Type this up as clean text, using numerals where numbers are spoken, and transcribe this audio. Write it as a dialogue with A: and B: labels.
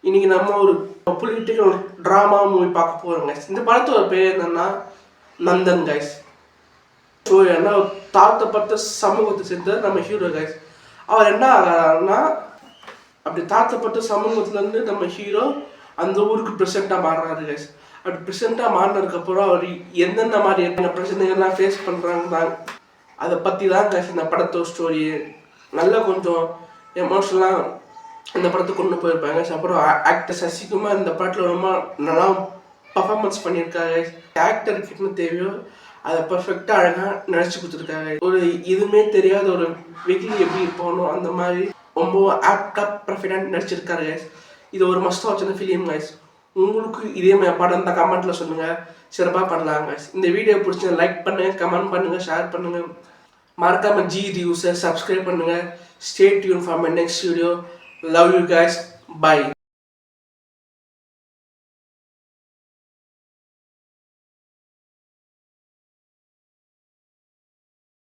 A: இன்னைக்கு நம்ம ஒரு பொலிட்டிக்கல் ட்ராமா மூவி பார்க்க போகிறோம் கைஸ். இந்த படத்தோட பேர் என்னன்னா நந்தன் கைஸ். ஸோ என்ன தாழ்த்தப்பட்ட சமூகத்தை சேர்ந்த நம்ம ஹீரோ கைஸ். அவர் என்ன ஆகிறாருன்னா, அப்படி தாழ்த்தப்பட்ட சமூகத்துலேருந்து நம்ம ஹீரோ அந்த ஊருக்கு ப்ரெசென்ட்டாக மாறுறாரு கைஸ். அப்படி ப்ரெசென்ட்டாக மாறினதுக்கப்புறம் அவர் எந்தெந்த மாதிரி என்ன பிரச்சனைகள்லாம் ஃபேஸ் பண்ணுறாங்கன்னா அதை பற்றி தான் கைஸ் இந்த படத்தோட ஸ்டோரி. நல்லா கொஞ்சம் எமோஷனலாக இந்த படத்துக்கு கொண்டு போயிருப்பாங்க. அப்புறம் ஆக்டர் சசிகுமார் இந்த படத்தில் ரொம்ப நல்லா பர்ஃபார்மன்ஸ் பண்ணியிருக்காங்க. ஆக்டருக்கு என்ன தேவையோ அதை பர்ஃபெக்டாக அழகாக நினச்சி கொடுத்துருக்காங்க. ஒரு இதுவுமே தெரியாத ஒரு வெகுளி எப்படி இருப்பானோ அந்த மாதிரி ரொம்ப ஆப்டாக பர்ஃபெக்டாக நடிச்சிருக்காரு கைஸ். இது ஒரு மஸ்டாக வச்சிருந்த ஃபிலிம் கைஸ். உங்களுக்கு இதே மாதிரி படம் தான் கமெண்ட்டில் சொல்லுங்கள், சிறப்பாக பண்ணலாம் கைஸ். இந்த வீடியோ பிடிச்சா லைக் பண்ணுங்கள், கமெண்ட் பண்ணுங்கள், ஷேர் பண்ணுங்கள். மறக்காமல் ஜி ரிவ்யூஸை சப்ஸ்கிரைப் பண்ணுங்கள். Stay tune for my next video. Love you guys. Bye.